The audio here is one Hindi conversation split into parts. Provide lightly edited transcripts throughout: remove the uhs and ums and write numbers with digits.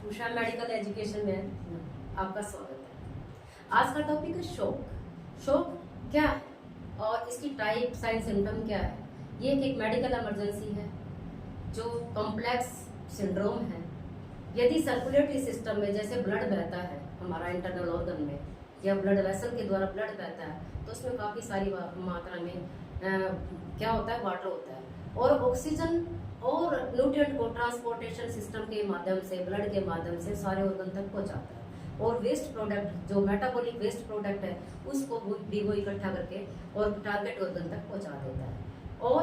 उषा मेडिकल एजुकेशन में आपका स्वागत है। आज का टॉपिक है शॉक। शॉक क्या है और इसकी टाइप, साइन, सिम्टम क्या है। ये एक मेडिकल इमरजेंसी है जो कॉम्प्लेक्स सिंड्रोम है। यदि सर्कुलेटरी सिस्टम में जैसे ब्लड बहता है हमारा इंटरनल ऑर्गन में या ब्लड वेसल के द्वारा ब्लड बहता है तो उसमें काफ़ी सारी मात्रा में क्या होता है, वाटर होता है और ऑक्सीजन और न्यूट्रिएंट को ट्रांसपोर्टेशन सिस्टम के माध्यम से, ब्लड के माध्यम से सारे ऑर्गन तक पहुंचाता है। और वेस्ट प्रोडक्ट जो मेटाबॉलिक वेस्ट प्रोडक्ट है उसको भी वो इकट्ठा करके और टारगेट ऑर्गन तक पहुंचा देता है। और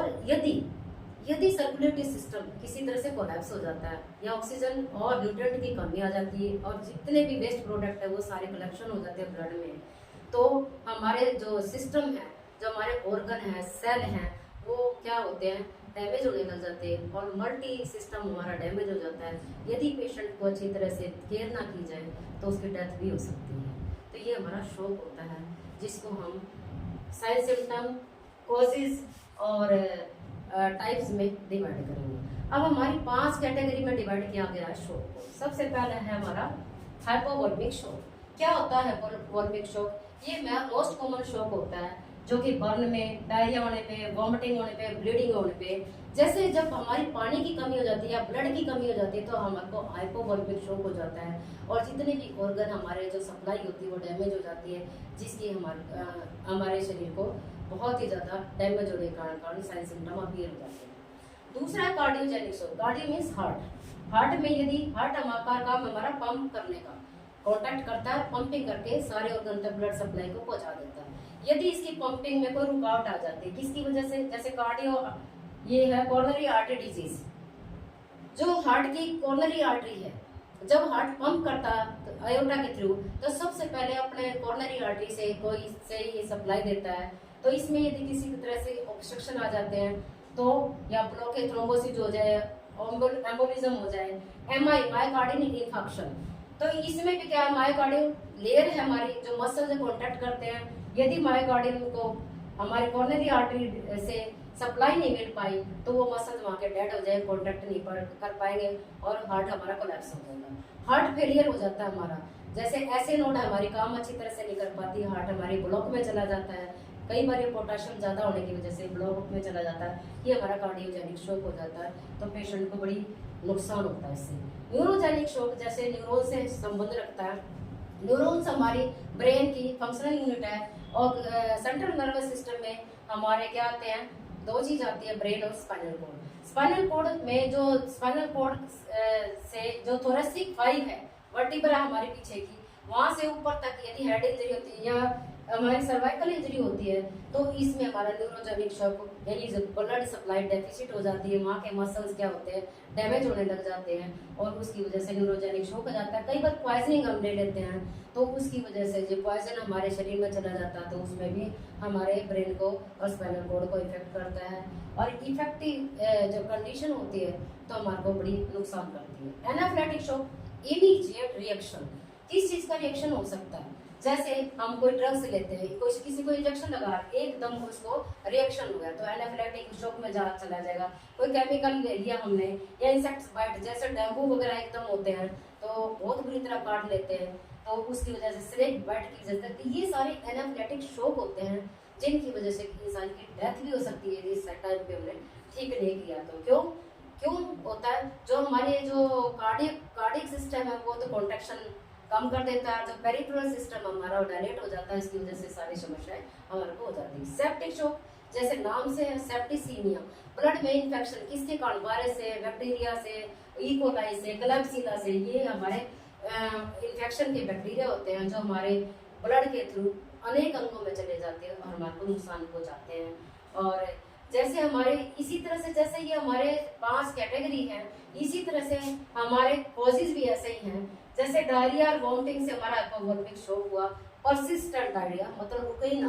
यदि सर्कुलेटरी सिस्टम किसी तरह से कोलैप्स हो जाता है या ऑक्सीजन और न्यूट्रिएंट की कमी आ जाती है और जितने भी वेस्ट प्रोडक्ट है वो सारे कलेक्शन हो जाते हैं ब्लड में, तो हमारे जो सिस्टम है, जो हमारे ऑर्गन है, सेल हैं, वो क्या होते हैं, डैमेज होने लग जाते हैं और मल्टी सिस्टम हमारा डैमेज हो जाता है। यदि पेशेंट को अच्छी तरह से केयर ना की जाए तो उसकी डेथ भी हो सकती है। तो ये हमारा शॉक होता है जिसको हम साइन, सिम्टम, कॉजेज और टाइप्स में डिवाइड करेंगे। अब हमारी 5 कैटेगरी में डिवाइड किया गया है शॉक को। सबसे पहले है हमारा हाइपोवोल्मिक शॉक। क्या होता है हाइपोवोल्मिक शॉक? ये मोस्ट कॉमन शॉक होता है जो कि बर्न में, डायरिया होने पे, वॉमिटिंग होने पे, ब्लीडिंग होने पे, जैसे जब हमारी पानी की कमी हो जाती है या ब्लड की कमी हो जाती है तो हमको हाइपोवोल्मिक शॉक हो जाता है और जितने भी ऑर्गन हमारे जो सप्लाई होती है वो डैमेज हो जाती है, जिसकी हमारे शरीर को बहुत ही ज्यादा डैमेज होने के कारण साइन सिम्टम अपीयर हो जाते हैं। दूसरा है cardiogenic shock. Cardio means heart. Heart में यदि हार्ट हमारा काम हमारा पंप करने का, कॉन्टैक्ट करता है, पंपिंग करके सारे ऑर्गन तक ब्लड सप्लाई को पहुंचा देता है। यदि इसकी पंपिंग में कोई रुकावट आ जाती है किसकी वजह से, जैसे कार्डियो, ये है कॉर्नरी आर्टरी डिजीज, जो हार्ट की कॉर्नरी आर्टरी है, जब हार्ट पंप करता है आयोटा के थ्रू तो सबसे पहले अपने कॉर्नरी आर्टरी से कोई से ही सप्लाई देता है। तो इसमें यदि किसी तरह से ऑब्स्ट्रक्शन आ जाते हैं तो या ब्लॉकेज, थ्रोम्बोसिस हो जाए, एम्बोलिज्म हो जाए, मायोकार्डियल इंफाक्शन, तो इसमें भी क्या है, मायोकार्डियल लेयर है हमारी जो मसल से कॉन्टैक्ट करते हैं। यदि मायोकार्डियल को हमारी कॉर्नरी आर्टरी से सप्लाई नहीं मिल पाई तो वो मसल वहाँ के डेड हो जाए, कॉन्टैक्ट नहीं कर पाएंगे और हार्ट हमारा कोलैप्स हो जाएगा। हार्ट फेलियर हो जाता है हमारा, जैसे ऐसे नोड हमारी काम अच्छी तरह से नहीं कर पाती, हार्ट हमारी ब्लॉक में चला जाता है। कई बार ये पोटेशियम ज्यादा होने की वजह से ब्लॉक में चला जाता है, ये हमारा कार्डियोजेनिक शॉक हो जाता है। तो पेशेंट को बड़ी नुकसान होता है इससे। न्यूरोजेनिक शॉक जैसे न्यूरोन से संबंध रखता है। न्यूरॉन्स हमारी ब्रेन की फंक्शनल यूनिट है और सेंट्रल नर्वस सिस्टम में हमारे क्या आते हैं, 2 चीज आती है, ब्रेन और स्पाइनल कॉर्ड। स्पाइनल कॉर्ड में जो स्पाइनल कॉर्ड से जो थोरेसिक 5 है, वर्टिब्रा हमारे पीछे की, वहां से ऊपर तक यदि हेड इंजरी होती है या हमारी सर्वाइकल इंजरी होती है तो इसमें हमारा न्यूरोजेनिक शॉक यानी ब्लड सप्लाई डेफिसिट हो जाती है, वहाँ के मसल्स क्या होते हैं, डैमेज होने लग जाते हैं और उसकी वजह से न्यूरोजेनिक शॉक हो जाता है। कई बार पॉइजनिंग हम ले लेते हैं तो उसकी वजह से जो पॉइजन हमारे शरीर में चला जाता है तो उसमें भी हमारे ब्रेन को और स्पाइनल कॉर्ड को इफेक्ट करता है और इफेक्टिव जो कंडीशन होती है तो हमारे को बड़ी नुकसान करती है। Anaphylactic shock, immediate reaction. किस चीज का रिएक्शन हो सकता है, जैसे हम कोई ड्रग्स लेते हैं, कोई किसी को इंजेक्शन लगा, एकदम उसको रिएक्शन हो गया तो एनाफिलेक्टिक शॉक में चला जाएगा। कोई केमिकल ले लिया हमने या इंसेक्ट्स बाइट, जैसे डेंगू वगैरह एकदम होते हैं तो बहुत बुरी तरह काट लेते हैं तो उसकी वजह से स्नेक बाइट की वजह से, ये सारे एनाफिलेक्टिक शॉक होते हैं जिनकी वजह से इंसान की डेथ भी हो सकती है इस टाइम पे हमने ठीक नहीं किया तो। क्यों होता है, जो हमारे जो कार्डियक सिस्टम है वो तो कॉन्ट्रैक्शन कम कर देता है, जो पेरिफेरल सिस्टम हमारा डायलेट हो जाता है, इसकी वजह से सारी समस्याएं हमारे को हो जाती है। सेप्टिक शॉक, जैसे नाम से है सेप्टिसीमिया, ब्लड में इन्फेक्शन किसके कारण, वायरस से, बैक्टीरिया से, इकोलाई से, क्लेब्सिला से, ये हमारे इन्फेक्शन के बैक्टीरिया होते हैं जो हमारे ब्लड के थ्रू अनेक अंगों में चले जाते हैं और हमारे को नुकसान पहुंचाते हैं। और जैसे हमारे इसी तरह से जैसे ये हमारे 5 कैटेगरी है, इसी तरह से हमारे कॉजेज भी ऐसे ही हैं। जैसे डायरिया और वॉमिटिंग से हमारा हाइपोवोल्मिक शॉक हुआ, परसिस्टेंट डायरिया मतलब रुके ही ना।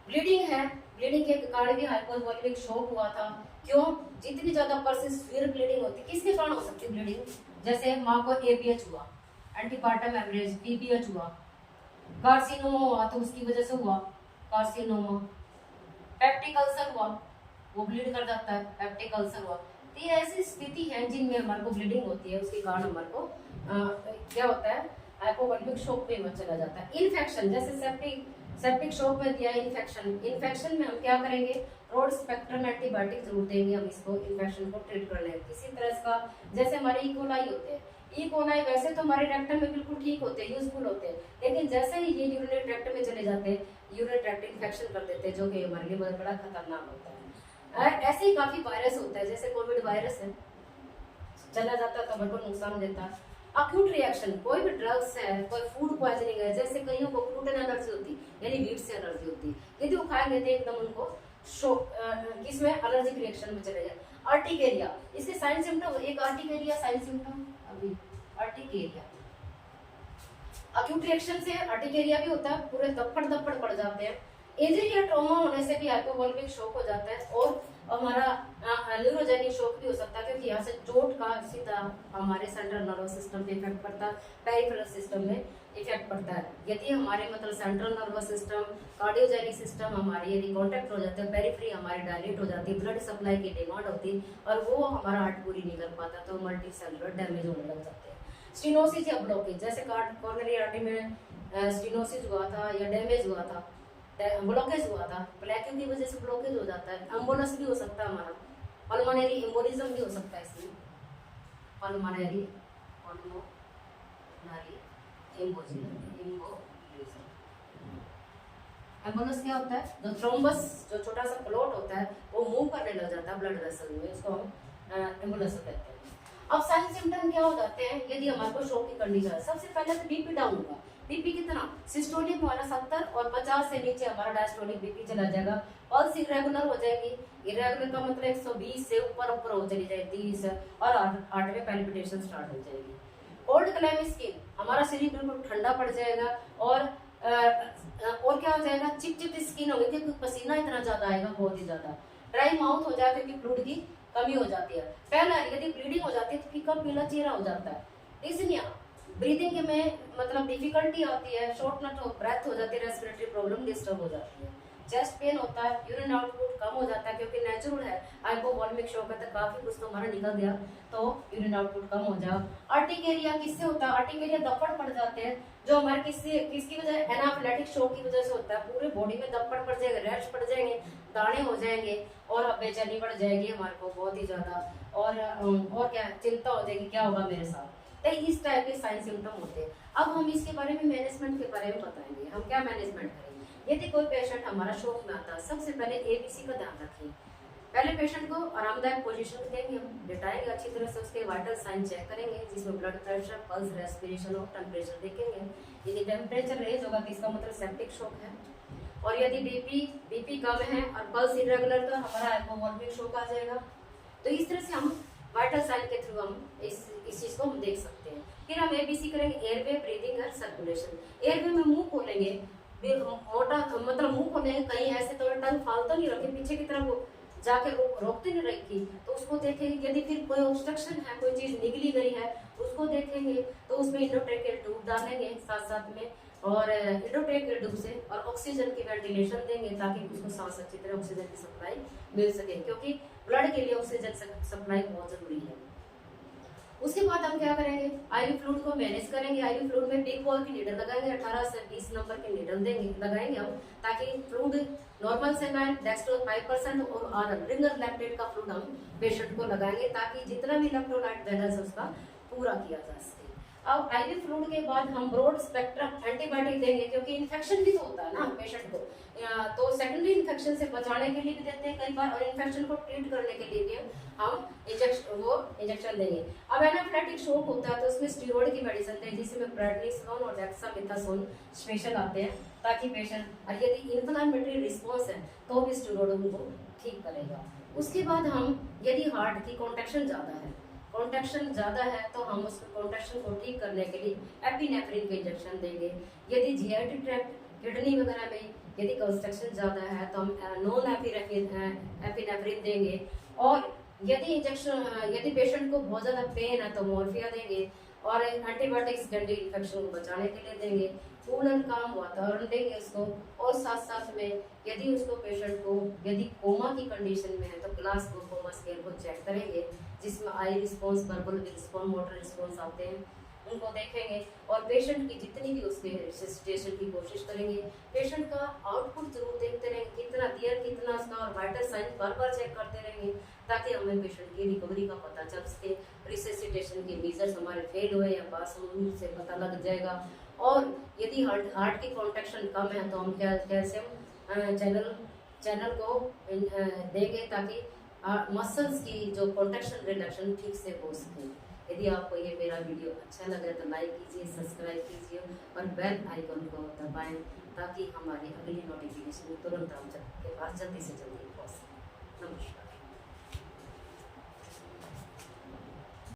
ब्लीडिंग है, ब्लीडिंग के कारण भी हाइपोवोल्मिक शॉक हुआ था। क्यों, जितनी ज्यादा परसिस्टेंट ब्लीडिंग होती, किसके कारण हो सकती है ब्लीडिंग, जैसे माँ को एपीएच हुआ, एंटीपार्टम हेमरेज, पीपीएच हुआ, कार्सिनोमा हुआ तो उसकी वजह से हुआ कार्सिनोमा, पेप्टिक अल्सर हुआ वो ब्लीड कर जाता है, पेप्टिक अल्सर हुआ। तो ये ऐसी स्थिति है जिनमें हमारे को ब्लीडिंग होती है, उसके कारण हमारे को क्या होता है, हाइपोवोल्मिक शॉक पे मत चला जाता है। इन्फेक्शन जैसे सेप्टिक शॉक में दिया इन्फेक्शन में हम क्या करेंगे, ब्रॉड स्पेक्ट्रम एंटीबायोटिक जरूर देंगे हम इसको, इन्फेक्शन को ट्रीट कर लेंगे। किसी तरह का जैसे हमारे इकोलाई होते हैं, इकोलाई वैसे तो हमारे रेक्टम में बिल्कुल ठीक होते हैं, यूजफुल होते हैं, लेकिन जैसे ही ये यूरिनरी ट्रैक्ट में चले जाते हैं, यूरिनरी ट्रैक्ट इन्फेक्शन कर देते हैं, जो कि हमारे लिए बहुत बड़ा खतरनाक होता है। ऐसे ही काफी वायरस होता है, जैसे कोविड वायरस है, चला जाता है तो हमारे को नुकसान देता है। अक्यूट रिएक्शन, कोई भी ड्रग्स है, कोई फूड पॉइजनिंग है, जैसे कईयों को ग्लूटेन एलर्जी होती है, यानी वीट से एलर्जी होती है, यदि वो खाएंगे तो एकदम उनको किसमें एलर्जिक रिएक्शन में चले जाए। अर्टिकेरिया, इसके साइन सिम्टम, एक अर्टिकेरिया साइन सिम्टम, अभी अर्टिकेरिया अक्यूट रिएक्शन से अर्टिकेरिया भी होता है, पूरे दप्पड़ पड़ जाते हैं। इंजरी या ट्रॉमा होने से भी हाइपोवोल्मिक शॉक हो जाता है, और हमारा न्यूरोजेनिक शॉक भी हो सकता है, क्योंकि यहाँ से चोट का सीधा हमारे सेंट्रल नर्वस सिस्टम पे इफेक्ट पड़ता है, पेरिफेरल सिस्टम में इफेक्ट पड़ता है। यदि हमारे मतलब central nervous system, cardiogenic system हमारी यदि कॉन्टेक्ट हो जाते हैं, पेरिफेरी हमारी डायलेट हो जाती है, ब्लड सप्लाई की डिमांड होती है, और वो हमारा हार्ट पूरी नहीं कर पाता, तो मल्टी सेलुलर डैमेज होने लग जाते हैं। स्टेनोसिस या ब्लॉकेज, जैसे कॉर्नरी आर्टरी में स्टेनोसिस हुआ था या डैमेज हुआ था, ब्लॉकेज हुआ था, प्लेकिंग की वजह से ब्लॉकेज हो जाता है। एम्बोलस भी हो सकता है हमारा, पल्मोनरी एम्बोलिज्म भी हो सकता है इसमें, पल्मोनरी एम्बोलिज्म। एम्बोलस क्या होता है, जो थ्रोम्बस, जो छोटा सा क्लॉट होता है, वो मूव करने लग जाता है ब्लड वेसल में, उसको हम एम्बोलस कहते हैं। अब साइन सिम्टम क्या हो जाते हैं यदि हमारे को शॉक की कंडीशन है? सबसे पहले तो बीपी डाउन होगा। बीपी कितना, सिस्टोलिक हमारा 70 और 50 से नीचे हमारा डायस्टोलिक बीपी चला जाएगा। पल्स इरेगुलर हो जाएगी, इरेगुलर का मतलब 120 से ऊपर हो चली जाएगी 30, और हार्ट में पैल्पिटेशन स्टार्ट हो जाएगी। कोल्ड क्लैमी स्किन, हमारा शरीर बिल्कुल ठंडा पड़ जाएगा, और क्या हो जाएगा, चिपचिप स्किन होगी, क्योंकि पसीना इतना ज्यादा आएगा, बहुत ही ज्यादा। ड्राई माउथ हो जाएगा, क्योंकि फ्लूइड की कमी हो जाती है। पहला यदि ब्लीडिंग हो जाती है तो फीका पीला चेहरा हो जाता है। डिस्निया, ब्रीदिंग में मतलब डिफिकल्टी आती है, शॉर्टनेस ऑफ ब्रेथ हो जाती है, रेस्पिरेटरी प्रॉब्लम डिस्टर्ब हो जाती है। चेस्ट पेन होता है, यूरिन आउटपुट कम हो जाता है, क्योंकि नेचुरल है, हाइपोवोल्मिक शॉक है तो काफी कुछ तो हमारा निकल गया, तो यूरिन आउटपुट कम हो जाए। अर्टिकेरिया किससे होता है, अर्टिकेरिया दप्पड़ पड़ जाते हैं, जो हमारे किसकी वजह, एनाफिलेटिक शॉक की वजह से होता है। पूरे बॉडी में दप्पड़ पड़ जाएगा, रैश पड़ जाएंगे, दाने हो जाएंगे, और बेचैनी बढ़ जाएगी हमारे को बहुत ही ज्यादा, और क्या चिंता हो जाएगी, क्या होगा मेरे साथ। तो इस टाइप के साइन सिम्टम होते हैं। अब हम इसके बारे में मैनेजमेंट के बारे में बताएंगे, हम क्या मैनेजमेंट करेंगे। यदि कोई पेशेंट हमारा शॉक में आता है, सबसे पहले एबीसी का ध्यान रखिए। पहले पेशेंट को आरामदायक पोजीशन देंगे, हम लेटाएंगे, अच्छी तरह से उसके वाइटल साइन चेक करेंगे, जिसमें ब्लड प्रेशर, पल्स, रेस्पिरेशन और टेम्परेचर देखेंगे। यदि टेम्परेचर रेज होगा तो इसका मतलब सेप्टिक शॉक है, और यदि बीपी कम है और पल्स इरेगुलर, तो हमारा हाइपोवोल्मिक शॉक आ जाएगा। तो इस तरह से हम वाइटल साइन के थ्रू हम इस चीज को हम देख सकते हैं। फिर हम एबीसी करेंगे, एयरवे, ब्रीदिंग और सर्कुलेशन। एयरवे में मुंह खोलेंगे, मोटा मतलब मुंह खोलेंगे, कहीं ऐसे तो टंग फालतू नहीं रखे, पीछे की तरफ जाके रोकते नहीं रखी, तो उसको देखेंगे। यदि फिर कोई ऑब्स्ट्रक्शन है, कोई चीज निगली गई है, उसको देखेंगे, तो उसमें इंडोट्रेकियल ट्यूब डालेंगे साथ साथ में, और इंडोट्रेकियल ट्यूब से और ऑक्सीजन की वेंटिलेशन देंगे, ताकि उसको सांस अच्छी तरह ऑक्सीजन की सप्लाई मिल सके, क्योंकि ब्लड के लिए ऑक्सीजन सप्लाई बहुत जरूरी है। उसके बाद हम क्या करेंगे, आईवी फ्लूइड को मैनेज करेंगे। आईवी फ्लूइड में बिग बॉल की नीडल लगाएंगे, 18 से 20 नंबर की नीडल लगाएंगे हम, ताकि फ्लूइड नॉर्मल से डेक्स्ट्रोज 5% और रिंगर लैक्टेट का फ्लूइड हम पेशेंट को लगाएंगे, ताकि जितना भी इलेक्ट्रोलाइट बैलेंस है उसका पूरा किया जा सके। अब आईवी फ्लूइड के बाद हम ब्रॉड स्पेक्ट्रम एंटीबायोटिक देंगे, क्योंकि इन्फेक्शन भी तो होता है ना पेशेंट को, तो सेकेंडरी इन्फेक्शन से बचाने के लिए भी देते हैं कई बार, और इन्फेक्शन को ट्रीट करने के लिए भी हम इंजेक्शन देंगे। अब एनाफिलेटिक शॉक होता है तो उसमें स्टेरॉइड की मेडिसिन दें, जिसमें प्रेडनिसोन और डेक्सामेथासोन स्पेशल आते हैं, ताकि पेशेंट, और यदि इन्फ्लेमेटरी रिस्पॉन्स है तो भी स्टेरॉइड उनको ठीक करेगा। उसके बाद हम यदि हार्ट की कॉन्ट्रैक्शन ज़्यादा है तो हम उस कॉन्ट्रैक्शन को ठीक करने के लिए एपिनेफ्रिन के इंजेक्शन देंगे। यदि जीआईटी ट्रैक्ट, किडनी वगैरह में यदि कंस्ट्रक्शन ज़्यादा है तो हम नॉन एपिनेफ्रिन देंगे। और यदि पेशेंट को बहुत ज़्यादा पेन है तो मोर्फिया देंगे, और एंटीबायोटिक्स सेकेंडरी इन्फेक्शन को बचाने के लिए देंगे। कूल एंड काम वातावरण देंगे उसको, और साथ साथ में यदि उसको पेशेंट को यदि कोमा की कंडीशन में है तो क्लास कोमा स्केल को चेक करेंगे, जिसमें eye response, verbal response, motor response आते हैं। उनको देखेंगे और पेशेंट की जितनी भी उसके रिससिटेशन की कोशिश करेंगे। पेशेंट का आउटपुट जरूर देखते रहेंगे, कितना दिया कितना उसका, और वाइटल साइन बार बार चेक करते रहेंगे ताकि हमें पेशेंट की रिकवरी का पता चल सके। रिससिटेशन के मेजर्स हमारे फेल हुए या पास हुए उनसे पता लग जाएगा। और यदि हार्ट की कॉन्ट्रैक्शन कम है तो हम कैल्शियम चैनल को देंगे ताकि मसल्स की जो कॉन्ट्रैक्शन रिडक्शन ठीक से हो सके। यदि आपको ये मेरा वीडियो अच्छा लगे तो लाइक कीजिए, सब्सक्राइब कीजिए और बेल आइकन को दबाएं ताकि हमारी अगली नोटिफिकेशन तुरंत आपके पास जल्दी से जल्दी पहुंच सके। नमस्कार।